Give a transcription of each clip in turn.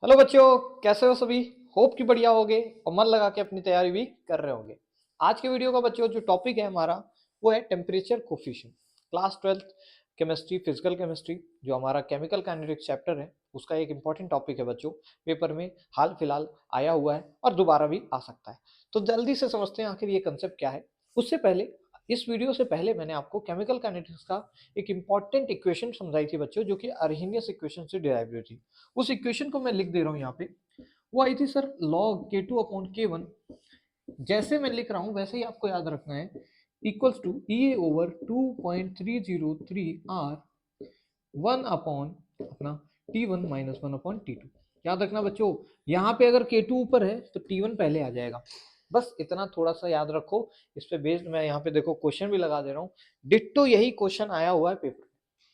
Hello बच्चों, कैसे हो सभी। होप कि बढ़िया होगे और मन लगा के अपनी तैयारी भी कर रहे होंगे। आज के वीडियो का बच्चों जो टॉपिक है हमारा वो है temperature coefficient. Class 12 chemistry, physical chemistry, जो हमारा केमिकल काइनेटिक्स चैप्टर है उसका एक इंपॉर्टेंट टॉपिक है बच्चों। पेपर में हाल फिलहाल आया हुआ है और दोबारा भी आ सकता है। तो जल्दी से समझते हैं आखिर ये कंसेप्ट क्या है। उससे पहले, इस वीडियो से पहले मैंने आपको केमिकल काइनेटिक्स का एक इंपॉर्टेंट इक्वेशन समझाई थी बच्चों, जो कि अर्हेनियस इक्वेशन से डिराइव हुई थी। उस इक्वेशन को मैं लिख दे रहा हूँ यहाँ पे। वो आई थी sir log k2 upon k1। जैसे मैं लिख रहा हूँ वैसे ही आपको याद रखना है। Equals to E over 2.303 r 1 upon अपना t1 माइनस 1/t2। याद रखना बच्चों, यहाँ पे अगर k2 ऊपर है तो t1 पहले आ जाएगा। बस इतना थोड़ा सा याद रखो। इस पे बेस्ड मैं यहाँ पे देखो क्वेश्चन भी लगा दे रहा हूँ। डिट्टो यही क्वेश्चन आया हुआ है पेपर में,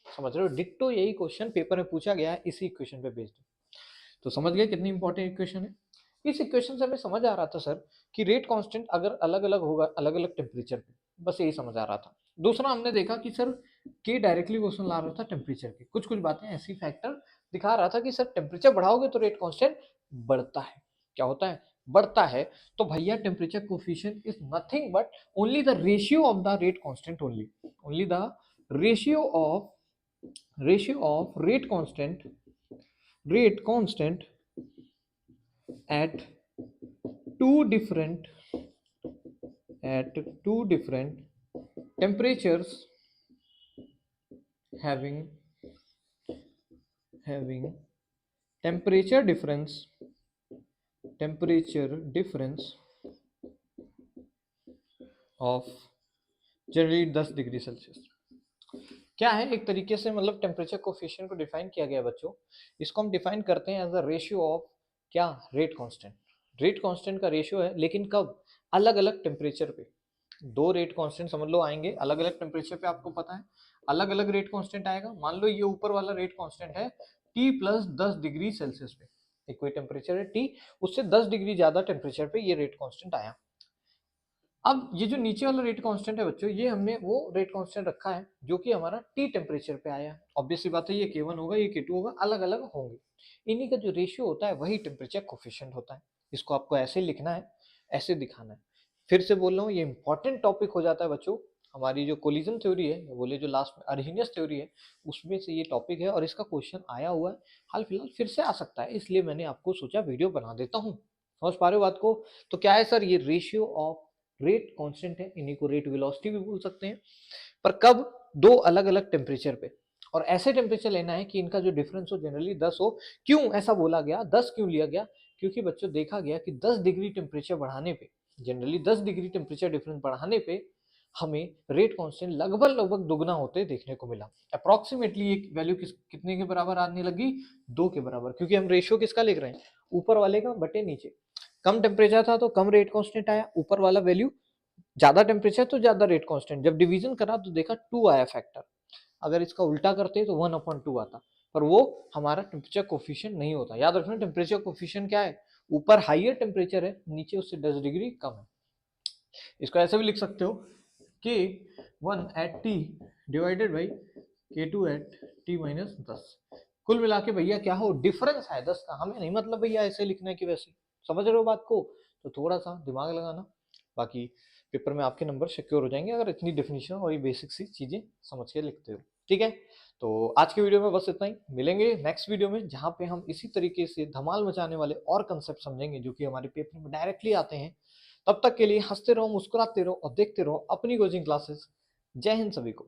समझ रहे हो। डिट्टो यही क्वेश्चन पेपर में पूछा गया है इसी इक्वेशन पे बेस्ड। तो समझ गए कितनी इंपॉर्टेंट इक्वेशन है। इस इक्वेशन से हमें समझ आ रहा था सर कि रेट कांस्टेंट अगर अलग अलग होगा अलग अलग टेम्परेचर पे, बस यही समझ आ रहा था। दूसरा हमने देखा कि सर के डायरेक्टली क्वेश्चन ला रहा था टेम्परेचर के, कुछ कुछ बातें ऐसी फैक्टर दिखा रहा था कि सर टेम्परेचर बढ़ाओगे तो रेट कांस्टेंट बढ़ता है। क्या होता है? बढ़ता है। तो भैया temperature coefficient is nothing but only the ratio of the rate constant, only the ratio of rate constant at two different at two different temperatures having having temperature difference of generally 10 degree Celsius. क्या है, एक तरीके से मतलब temperature coefficient को define किया गया बच्चों। इसको हम डिफाइन करते हैं एज अ रेशियो ऑफ क्या, रेट कांस्टेंट। रेट कांस्टेंट का रेशियो है, लेकिन कब? अलग अलग टेम्परेचर पे। दो रेट कांस्टेंट समझ लो आएंगे अलग अलग टेम्परेचर पे, आपको पता है अलग अलग रेट कांस्टेंट आएगा। मान लो ये ऊपर वाला रेट कांस्टेंट है टी प्लस 10 डिग्री सेल्सियस पे। एक कोई टेम्परेचर है टी, उससे 10 डिग्री ज्यादा टेम्परेचर पे ये रेट कांस्टेंट आया। अब ये जो नीचे वाला रेट कांस्टेंट है बच्चों, ये हमने वो रेट कांस्टेंट रखा है जो कि हमारा टी टेम्परेचर पे आया है। ऑब्वियसली बात है, ये k1 होगा ये k2 होगा, अलग अलग होंगे। इन्हीं का जो रेशियो होता है वही टेम्परेचर कोफिशिएंट होता है। इसको आपको ऐसे लिखना है, ऐसे दिखाना है। फिर से बोल रहा हूँ, ये इंपॉर्टेंट टॉपिक हो जाता है बच्चों। हमारी जो कोलिजन थ्योरी है, बोले जो लास्ट में अर्हेनियस थ्योरी है, उसमें से ये टॉपिक है और इसका क्वेश्चन आया हुआ है। हाल फिलहाल फिर से आ सकता है, इसलिए मैंने आपको सोचा वीडियो बना देता हूँ। समझ पा रहे हो बात को? तो क्या है सर, ये रेशियो ऑफ रेट कांस्टेंट है, इन्हीं को रेट वेलोसिटी भी बोल सकते हैं। पर कब? दो अलग अलग टेम्परेचर पे। और ऐसे टेम्परेचर लेना है कि इनका जो डिफरेंस हो जनरली 10 हो। क्यों ऐसा बोला गया, 10 क्यों लिया गया? क्योंकि बच्चों देखा गया कि 10 डिग्री टेम्परेचर बढ़ाने पे, जनरली 10 डिग्री टेम्परेचर डिफरेंस बढ़ाने पे हमें रेट कांस्टेंट लगभग लगभग दुगना होते देखने को मिला। अप्रोक्सीमेटली एक वैल्यू कितने के बराबर आने लगी? 2 के बराबर, क्योंकि हम रेशियो किसका लिख रहे हैं? ऊपर वाले का बटे नीचे। कम टेम्परेचर था तो कम रेट कांस्टेंट आया, ऊपर वाला वैल्यू ज्यादा टेम्परेचर तो ज्यादा रेट कांस्टेंट। जब डिवीजन करा तो देखा 2 आया फैक्टर। अगर इसका उल्टा करते तो 1/2 आता, पर वो हमारा टेम्परेचर कोफिशिएंट नहीं होता। याद रखना, टेम्परेचर कोफिशिएंट क्या है? ऊपर हाइयर टेम्परेचर है, नीचे उससे 10 डिग्री कम है। इसको ऐसे भी लिख सकते हो कि 1 at T divided by k2 at T minus 10। कुल मिला के भैया क्या हो, डिफरेंस है 10 का। हमें नहीं मतलब भैया ऐसे लिखना है कि वैसे। समझ रहे हो बात को? तो थोड़ा सा दिमाग लगाना, बाकी पेपर में आपके नंबर सिक्योर हो जाएंगे अगर इतनी डेफिनेशन और ये बेसिक सी चीजें समझ के लिखते हो। ठीक है, तो आज के वीडियो में बस इतना ही। मिलेंगे नेक्स्ट वीडियो में, जहां पे हम इसी तरीके से धमाल मचाने वाले और कंसेप्ट समझेंगे जो कि हमारे पेपर में डायरेक्टली आते हैं। तब तक के लिए हंसते रहो, मुस्कुराते रहो और देखते रहो अपनी कोचिंग क्लासेस। जय हिंद सभी को।